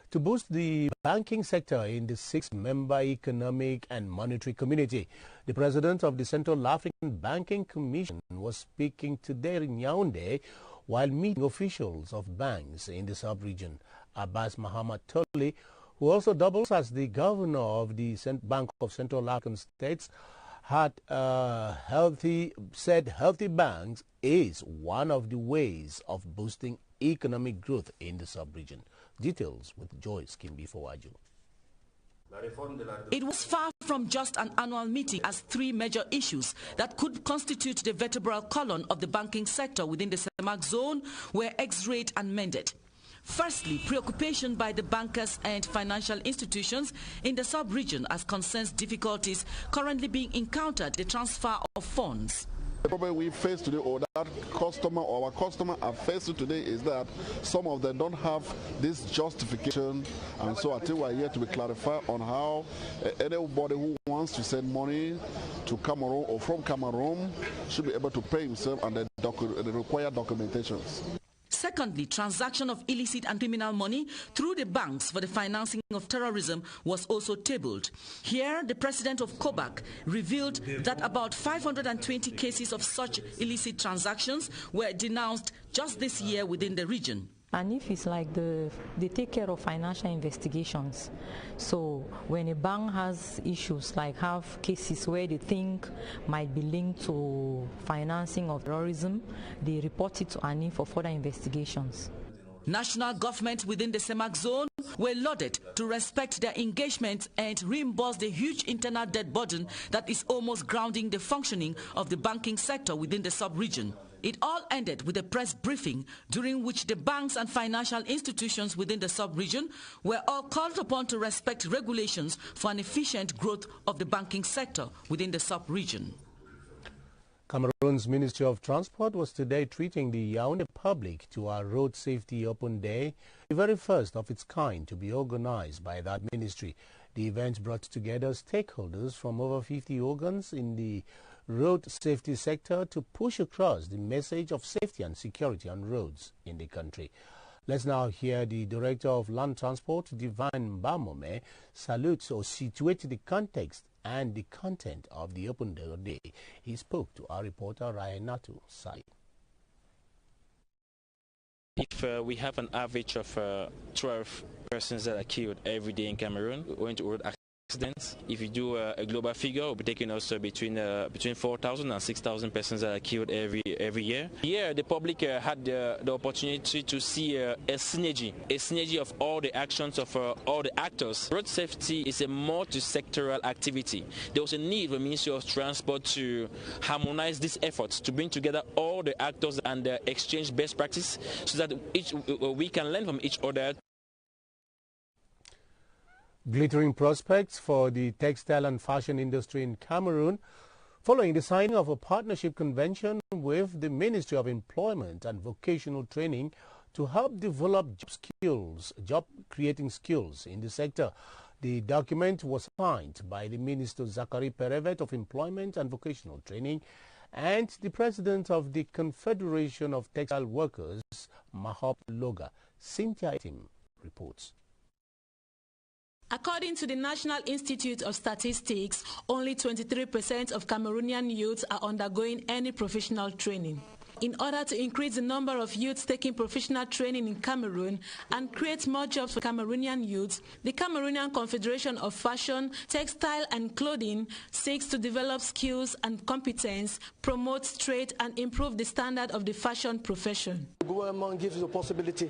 to boost the banking sector in the 6-member Economic and Monetary Community. The president of the Central African Banking Commission was speaking today in Yaoundé while meeting officials of banks in the sub-region. Abbas Muhammad Toli, who also doubles as the governor of the Bank of Central African States, had said healthy banks is one of the ways of boosting economic growth in the sub-region. Details with Joyce Kimbi-Fowaju. It was far from just an annual meeting, as 3 major issues that could constitute the vertebral column of the banking sector within the CEMAC zone were X-rayed and mended. Firstly, preoccupation by the bankers and financial institutions in the sub-region as concerns difficulties currently being encountered the transfer of funds. The problem we face today, or that customer or our customer are facing today, is that some of them don't have this justification, and so I think we are here to be clarified on how anybody who wants to send money to Cameroon or from Cameroon should be able to pay himself and the required documentations. Secondly, transaction of illicit and criminal money through the banks for the financing of terrorism was also tabled. Here, the president of COBAC revealed that about 520 cases of such illicit transactions were denounced just this year within the region. And if it's like they take care of financial investigations. So when a bank has issues, like have cases where they think might be linked to financing of terrorism, they report it to ANI for further investigations. National government within the CEMAC zone were lauded to respect their engagement and reimburse the huge internal debt burden that is almost grounding the functioning of the banking sector within the sub-region. It all ended with a press briefing during which the banks and financial institutions within the sub-region were all called upon to respect regulations for an efficient growth of the banking sector within the sub-region. Cameroon's Ministry of Transport was today treating the Yaoundé public to our Road Safety Open Day, the very first of its kind to be organized by that ministry. The event brought together stakeholders from over 50 organs in the road safety sector to push across the message of safety and security on roads in the country. Let's now hear the Director of Land Transport, Divine Bamome, salute or situate the context and the content of the Open Day. He spoke to our reporter Rayanatu Sai. If we have an average of 12 persons that are killed every day in Cameroon owing to road accidents, if you do a global figure, we'll be taking also between 4,000 and 6,000 persons that are killed every year. Here, the public had the opportunity to see a synergy of all the actions of all the actors. Road safety is a multi-sectoral activity. There was a need for the Ministry of Transport to harmonize these efforts, to bring together all the actors and exchange best practice so that we can learn from each other. Glittering prospects for the textile and fashion industry in Cameroon following the signing of a partnership convention with the Ministry of Employment and Vocational Training to help develop job-creating skills in the sector. The document was signed by the Minister Zachary Perevet of Employment and Vocational Training and the President of the Confederation of Textile Workers, Mahop Loga. Cynthia Etim reports. According to the National Institute of Statistics, only 23% of Cameroonian youths are undergoing any professional training. In order to increase the number of youths taking professional training in Cameroon and create more jobs for Cameroonian youths, the Cameroonian Confederation of Fashion, Textile and Clothing seeks to develop skills and competence, promote trade and improve the standard of the fashion profession. The government gives the possibility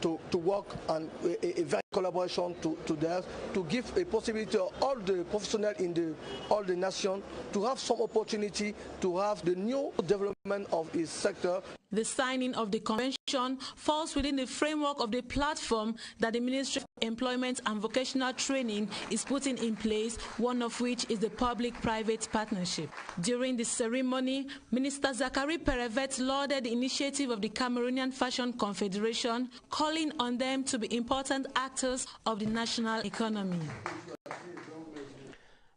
to work and a very collaboration to give a possibility to all the professionals in all the nations to have some opportunity to have the new development of its sector. The signing of the convention falls within the framework of the platform that the Ministry of Employment and Vocational Training is putting in place, one of which is the public-private partnership. During the ceremony, Minister Zachary Perevet lauded the initiative of the Cameroonian Fashion Confederation, calling on them to be important actors of the national economy.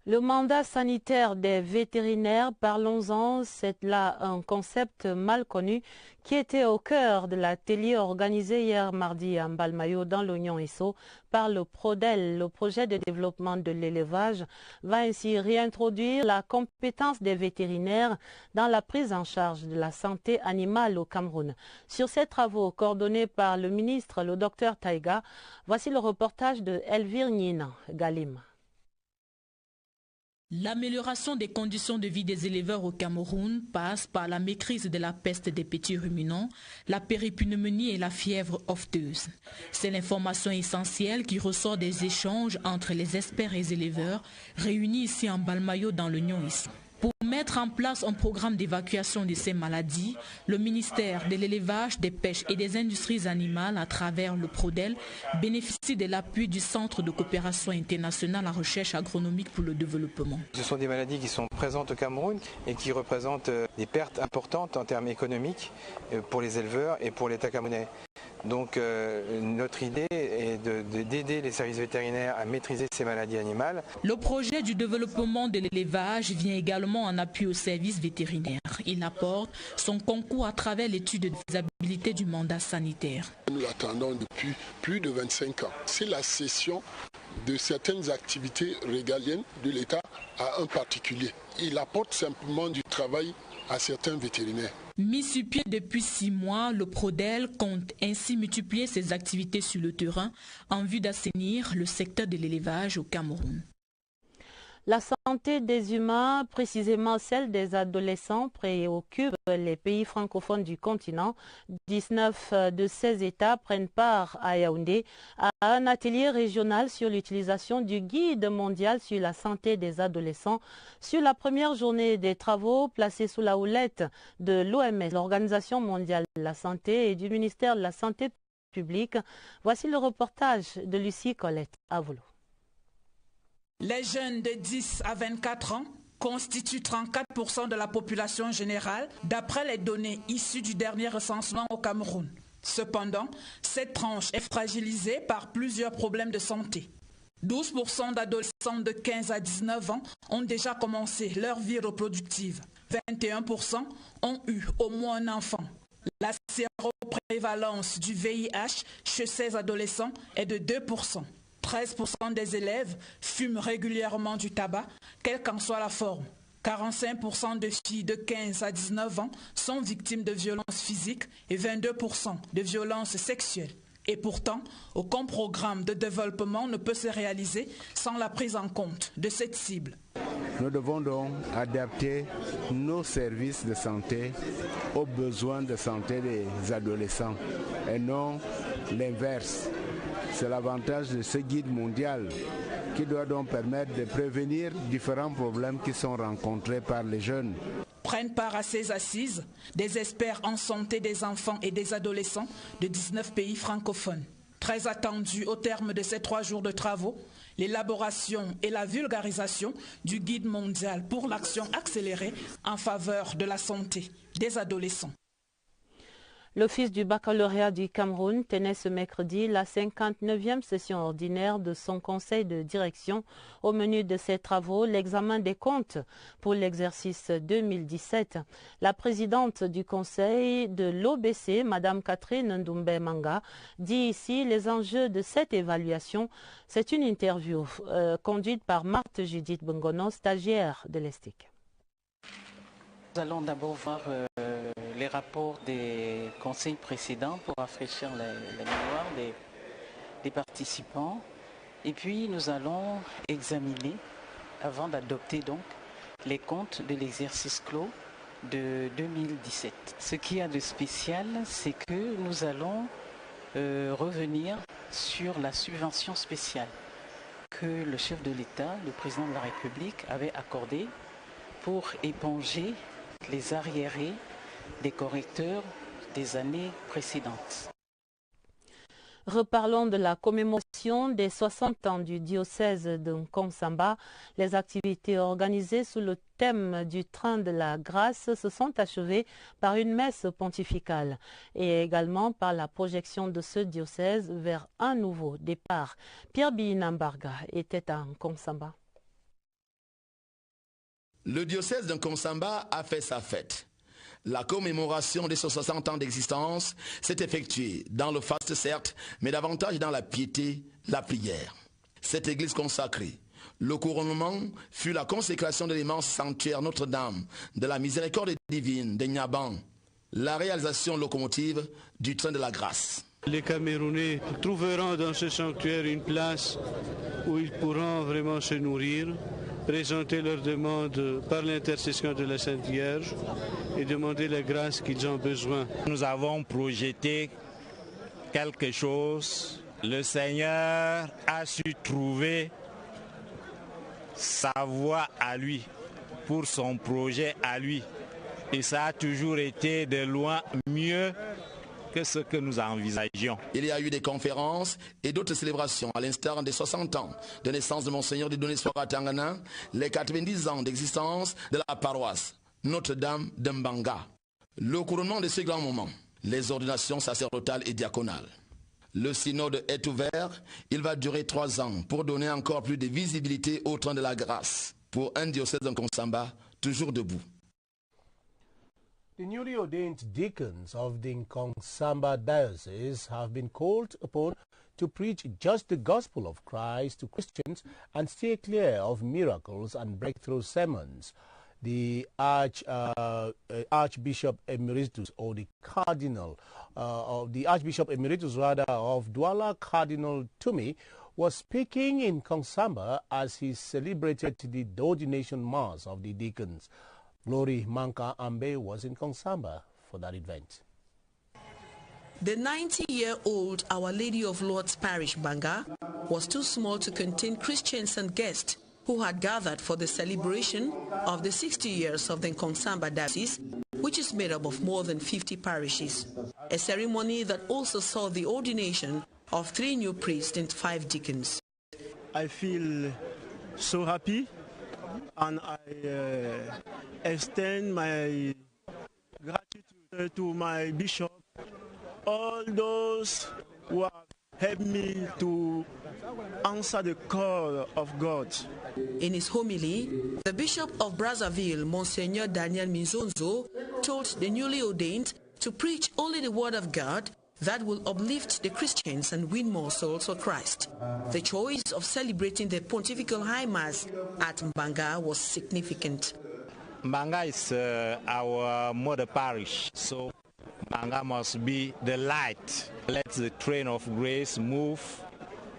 Le mandat sanitaire des vétérinaires, parlons-en, c'est là un concept mal connu qui était au cœur de l'atelier organisé hier mardi à Mbalmayo dans l'Oignon Esso par le PRODEL. Le projet de développement de l'élevage va ainsi réintroduire la compétence des vétérinaires dans la prise en charge de la santé animale au Cameroun. Sur ces travaux coordonnés par le ministre, le Dr Taïga, voici le reportage de Elvire Nina Galim. L'amélioration des conditions de vie des éleveurs au Cameroun passe par la maîtrise de la peste des petits ruminants, la péripneumonie et la fièvre ophteuse. C'est l'information essentielle qui ressort des échanges entre les experts et les éleveurs réunis ici en Mbalmayo dans l'Oignon Esso. Pour mettre en place un programme d'évacuation de ces maladies, le ministère de l'élevage, des pêches et des industries animales, à travers le PRODEL, bénéficie de l'appui du Centre de coopération internationale en recherche agronomique pour le développement. Ce sont des maladies qui sont présentes au Cameroun et qui représentent des pertes importantes en termes économiques pour les éleveurs et pour l'État camerounais. Donc notre idée est d'aider les services vétérinaires à maîtriser ces maladies animales. Le projet du développement de l'élevage vient également en appui aux services vétérinaires. Il apporte son concours à travers l'étude de faisabilité du mandat sanitaire. Nous l'attendons depuis plus de 25 ans. C'est la cession de certaines activités régaliennes de l'État à un particulier. Il apporte simplement du travail à certains vétérinaires. Mis sur pied depuis 6 mois, le PRODEL compte ainsi multiplier ses activités sur le terrain en vue d'assainir le secteur de l'élevage au Cameroun. La santé des humains, précisément celle des adolescents, préoccupe les pays francophones du continent. 19 de ces États prennent part à Yaoundé à un atelier régional sur l'utilisation du guide mondial sur la santé des adolescents sur la première journée des travaux placés sous la houlette de l'OMS, l'Organisation mondiale de la santé, et du ministère de la Santé publique. Voici le reportage de Lucie Colette Avolo. Les jeunes de 10 à 24 ans constituent 34% de la population générale, d'après les données issues du dernier recensement au Cameroun. Cependant, cette tranche est fragilisée par plusieurs problèmes de santé. 12% d'adolescents de 15 à 19 ans ont déjà commencé leur vie reproductive. 21% ont eu au moins un enfant. La séroprévalence du VIH chez ces adolescents est de 2%. 13% des élèves fument régulièrement du tabac, quelle qu'en soit la forme. 45% de filles de 15 à 19 ans sont victimes de violences physiques et 22% de violences sexuelles. Et pourtant, aucun programme de développement ne peut se réaliser sans la prise en compte de cette cible. Nous devons donc adapter nos services de santé aux besoins de santé des adolescents et non l'inverse. C'est l'avantage de ce guide mondial qui doit donc permettre de prévenir différents problèmes qui sont rencontrés par les jeunes. Prennent part à ces assises des experts en santé des enfants et des adolescents de 19 pays francophones. Très attendu au terme de ces 3 jours de travaux, l'élaboration et la vulgarisation du guide mondial pour l'action accélérée en faveur de la santé des adolescents. L'Office du baccalauréat du Cameroun tenait ce mercredi la 59e session ordinaire de son conseil de direction. Au menu de ses travaux, l'examen des comptes pour l'exercice 2017. La présidente du conseil de l'OBC, Mme Catherine Ndoumbe Manga, dit ici les enjeux de cette évaluation. C'est une interview conduite par Marthe Judith Bengono, stagiaire de l'ESTIC. Nous allons d'abord voir les rapports des conseils précédents pour rafraîchir la mémoire des participants. Et puis nous allons examiner, avant d'adopter donc, les comptes de l'exercice clos de 2017. Ce qu'il y a de spécial, c'est que nous allons revenir sur la subvention spéciale que le chef de l'État, le président de la République, avait accordée pour éponger les arriérés des correcteurs des années précédentes. Reparlons de la commémoration des 60 ans du diocèse de Nkonsamba. Les activités organisées sous le thème du train de la grâce se sont achevées par une messe pontificale et également par la projection de ce diocèse vers un nouveau départ. Pierre Binambarga était à Nkonsamba. Le diocèse de Nkonsamba a fait sa fête. La commémoration de ses 60 ans d'existence s'est effectuée dans le faste certes, mais davantage dans la piété, la prière. Cette église consacrée, le couronnement fut la consécration de l'immense sanctuaire Notre-Dame de la miséricorde divine de Nyaban, la réalisation locomotive du train de la grâce. Les Camerounais trouveront dans ce sanctuaire une place où ils pourront vraiment se nourrir, présenter leurs demandes par l'intercession de la Sainte Vierge et demander la grâce qu'ils ont besoin. Nous avons projeté quelque chose. Le Seigneur a su trouver sa voie à lui, pour son projet à lui. Et ça a toujours été de loin mieux que ce que nous envisagions. Il y a eu des conférences et d'autres célébrations, à l'instar des 60 ans de naissance de Monseigneur Dieudonné Soara Tangana, les 90 ans d'existence de la paroisse Notre-Dame de Mbanga, le couronnement de ce grand moment, les ordinations sacerdotales et diaconales. Le synode est ouvert, il va durer 3 ans pour donner encore plus de visibilité au train de la grâce pour un diocèse de Nkonsamba toujours debout. The newly ordained deacons of the Nkonsamba Diocese have been called upon to preach just the gospel of Christ to Christians and stay clear of miracles and breakthrough sermons. The Archbishop Emeritus, or the Cardinal, the Archbishop Emeritus of Douala, Cardinal Tumi, was speaking in Nkonsamba as he celebrated the ordination mass of the deacons. Glory Manka Ambe was in Nkonsamba for that event. The 90-year-old Our Lady of Lourdes Parish Banga was too small to contain Christians and guests who had gathered for the celebration of the 60 years of the Nkonsamba Diocese, which is made up of more than 50 parishes. A ceremony that also saw the ordination of 3 new priests and 5 deacons. I feel so happy, and I extend my gratitude to my bishop, all those who have helped me to answer the call of God. In his homily, the Bishop of Brazzaville, Monseigneur Daniel Minzonzo, told the newly ordained to preach only the word of God that will uplift the Christians and win more souls for Christ. The choice of celebrating the Pontifical High Mass at Mbanga was significant. Mbanga is our mother parish, so Mbanga must be the light. Let the train of grace move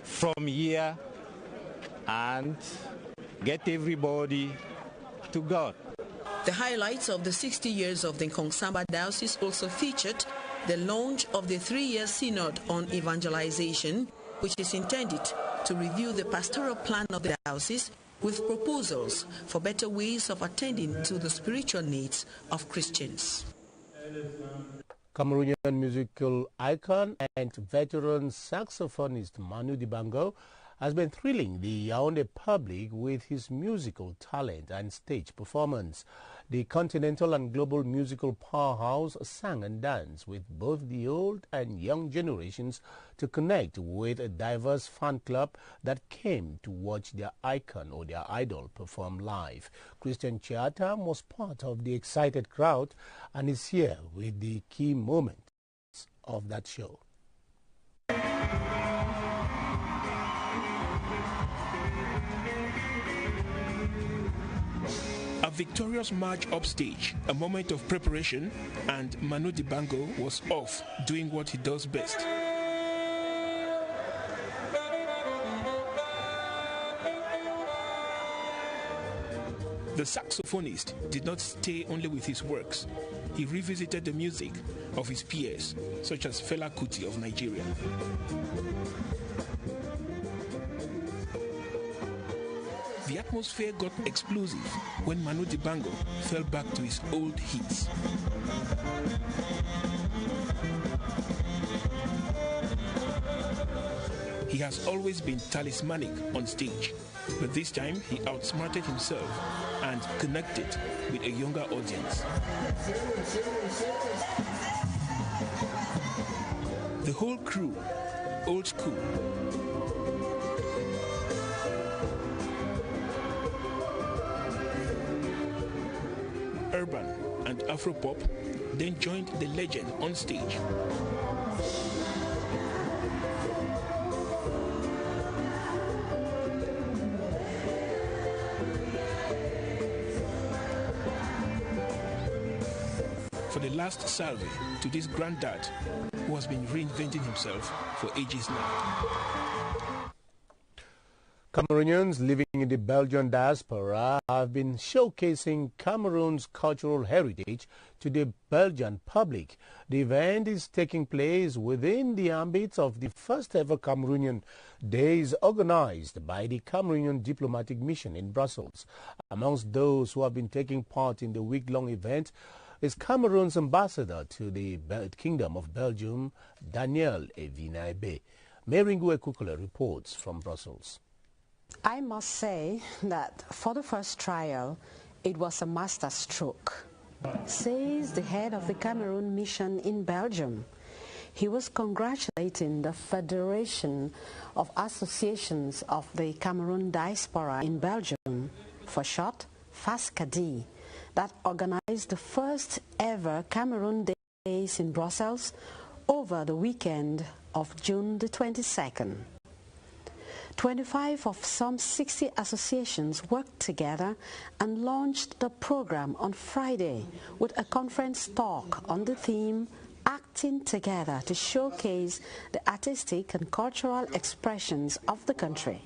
from here and get everybody to God. The highlights of the 60 years of the Nkonsamba Diocese also featured the launch of the 3-year synod on evangelization, which is intended to review the pastoral plan of the diocese with proposals for better ways of attending to the spiritual needs of Christians. Cameroonian musical icon and veteran saxophonist Manu Dibango has been thrilling the Yaoundé public with his musical talent and stage performance. The continental and global musical powerhouse sang and danced with both the old and young generations to connect with a diverse fan club that came to watch their icon or their idol perform live. Christian Chiatam was part of the excited crowd and is here with the key moments of that show. A victorious march upstage, a moment of preparation, and Manu Dibango was off doing what he does best. The saxophonist did not stay only with his works. He revisited the music of his peers, such as Fela Kuti of Nigeria. The atmosphere got explosive when Manu Dibango fell back to his old hits. He has always been talismanic on stage, but this time he outsmarted himself and connected with a younger audience. The whole crew, old school, urban and Afropop, then joined the legend on stage. For the last salve to this granddad who has been reinventing himself for ages now. Cameroonians living in the Belgian diaspora have been showcasing Cameroon's cultural heritage to the Belgian public. The event is taking place within the ambit of the first ever Cameroonian Days organized by the Cameroonian Diplomatic Mission in Brussels. Amongst those who have been taking part in the week-long event is Cameroon's ambassador to the Kingdom of Belgium, Daniel Evinaebe. Meringue Kukule reports from Brussels. I must say that for the first trial, it was a master stroke, says the head of the Cameroon mission in Belgium. He was congratulating the Federation of Associations of the Cameroon Diaspora in Belgium, for short, FASCADI, that organized the first ever Cameroon Days in Brussels over the weekend of June the 22nd. 25 of some 60 associations worked together and launched the program on Friday with a conference talk on the theme Acting Together to showcase the artistic and cultural expressions of the country.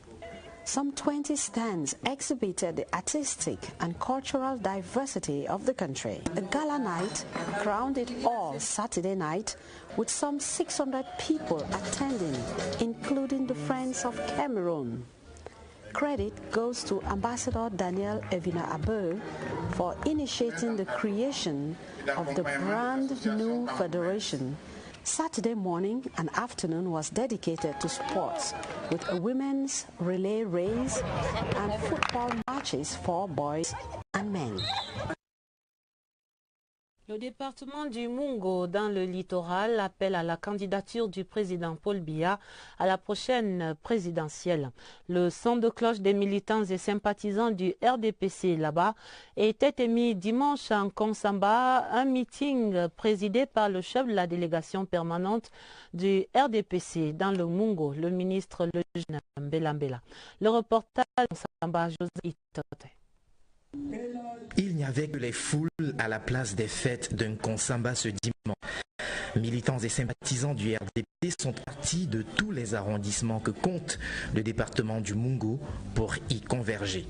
Some 20 stands exhibited the artistic and cultural diversity of the country. A gala night crowned it all Saturday night with some 600 people attending, including the Friends of Cameroon. Credit goes to Ambassador Daniel Evinaebe for initiating the creation of the brand new federation. Saturday morning and afternoon was dedicated to sports with a women's relay race and football matches for boys and men. Le département du Mungo dans le littoral appelle à la candidature du président Paul Biya à la prochaine présidentielle. Le son de cloche des militants et sympathisants du RDPC là-bas était émis dimanche en Konsamba, un meeting présidé par le chef de la délégation permanente du RDPC dans le Mungo, le ministre Mbela. Le reportage de Konsamba, José Itote. Il n'y avait que les foules à la place des fêtes d'un Konsamba ce dimanche. Militants et sympathisants du RDP sont partis de tous les arrondissements que compte le département du Mungo pour y converger.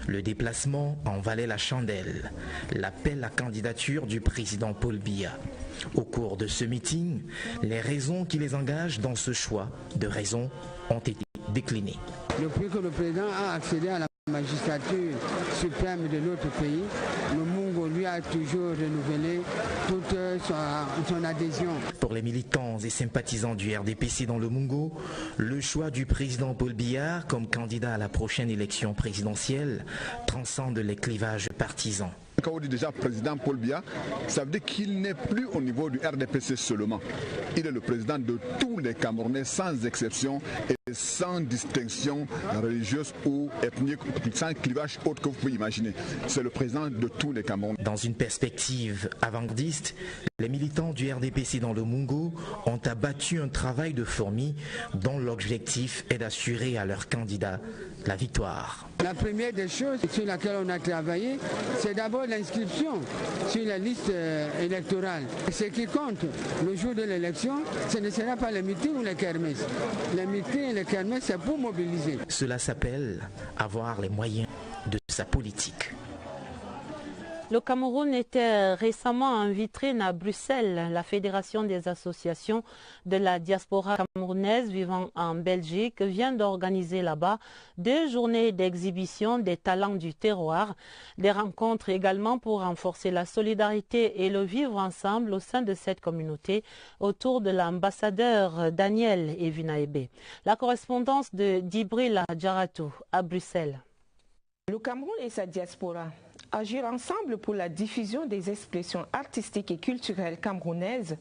Le déplacement en valait la chandelle, l'appel à candidature du président Paul Biya. Au cours de ce meeting, les raisons qui les engagent dans ce choix de raisons ont été déclinées. Depuis que le président a accédé à la magistrature suprême de notre pays, le Mungo lui a toujours renouvelé toute son adhésion. Pour les militants et sympathisants du RDPC dans le Mungo, le choix du président Paul Biya comme candidat à la prochaine élection présidentielle transcende les clivages partisans. Quand on dit déjà président Paul Biya, ça veut dire qu'il n'est plus au niveau du RDPC seulement. Il est le président de tous les Camerounais sans exception et sans distinction religieuse ou ethnique, sans clivage autre que vous pouvez imaginer. C'est le président de tous les Camerounais. Dans une perspective avant-gardiste, les militants du RDPC dans le Mungo ont abattu un travail de fourmi dont l'objectif est d'assurer à leur candidat la victoire. La première des choses sur laquelle on a travaillé, c'est d'abord l'inscription sur la liste électorale. Ce qui compte le jour de l'élection, ce ne sera pas les meetings ou les kermesses. Les meetings et les kermesses, c'est pour mobiliser. Cela s'appelle avoir les moyens de sa politique. Le Cameroun était récemment en vitrine à Bruxelles. La Fédération des associations de la diaspora camerounaise vivant en Belgique vient d'organiser là-bas 2 journées d'exhibition des talents du terroir. Des rencontres également pour renforcer la solidarité et le vivre ensemble au sein de cette communauté autour de l'ambassadeur Daniel Evinaebe. La correspondance de Djibril Djaratou à Bruxelles. Le Cameroun et sa diaspora agir ensemble pour la diffusion des expressions artistiques et culturelles camerounaises.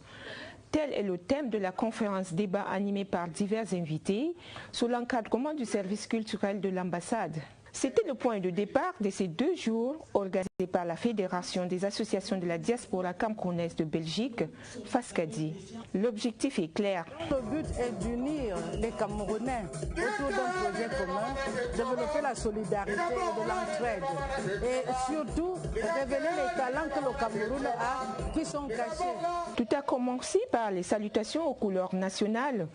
Tel est le thème de la conférence débat animée par divers invités sous l'encadrement du service culturel de l'ambassade. C'était le point de départ de ces 2 jours organisés par la Fédération des associations de la diaspora camerounaise de Belgique, FASCADI. L'objectif est clair. Le but est d'unir les Camerounais autour d'un projet commun, développer la solidarité et de l'entraide et surtout révéler les talents que le Cameroun a qui sont cachés. Tout a commencé par les salutations aux couleurs nationales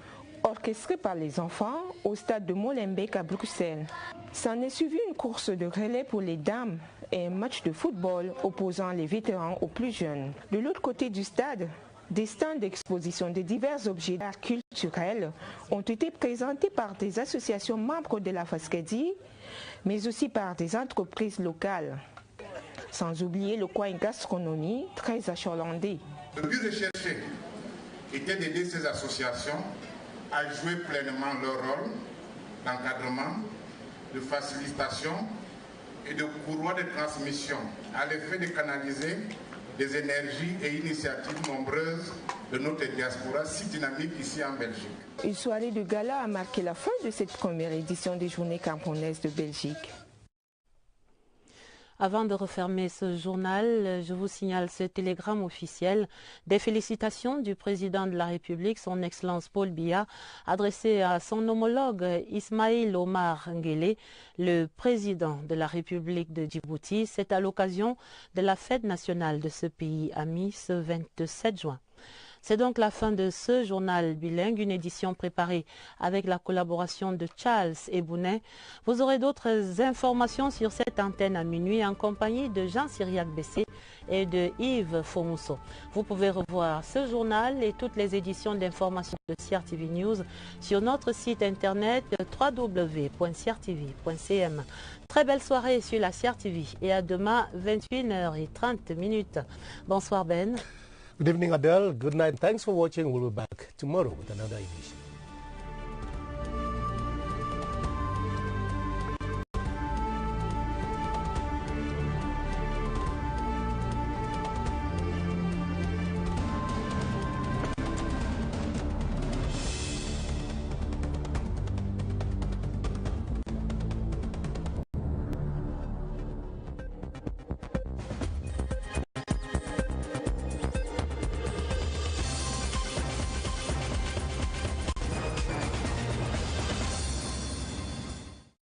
orchestrées par les enfants au stade de Molenbeek à Bruxelles. S'en est suivi une course de relais pour les dames et un match de football opposant les vétérans aux plus jeunes. De l'autre côté du stade, des stands d'exposition de divers objets d'art culturels ont été présentés par des associations membres de la FASCADI, mais aussi par des entreprises locales. Sans oublier le coin gastronomie très achalandé. Le but recherché était d'aider ces associations à jouer pleinement leur rôle d'encadrement, de facilitation et de courroie de transmission à l'effet de canaliser des énergies et initiatives nombreuses de notre diaspora si dynamique ici en Belgique. Une soirée de gala a marqué la fin de cette première édition des Journées camerounaises de Belgique. Avant de refermer ce journal, je vous signale ce télégramme officiel des félicitations du président de la République, son Excellence Paul Biya, adressé à son homologue Ismaïl Omar Nguélé, le président de la République de Djibouti. C'est à l'occasion de la fête nationale de ce pays ami ce 27 juin. C'est donc la fin de ce journal bilingue, une édition préparée avec la collaboration de Charles Ebounet. Vous aurez d'autres informations sur cette antenne à minuit en compagnie de Jean-Cyriac Bessé et de Yves Fomusso. Vous pouvez revoir ce journal et toutes les éditions d'information de CRTV News sur notre site internet www.crtv.cm. Très belle soirée sur la CRTV et à demain 21h30. Bonsoir Ben. Good evening, Adele. Good night. Thanks for watching. We'll be back tomorrow with another edition.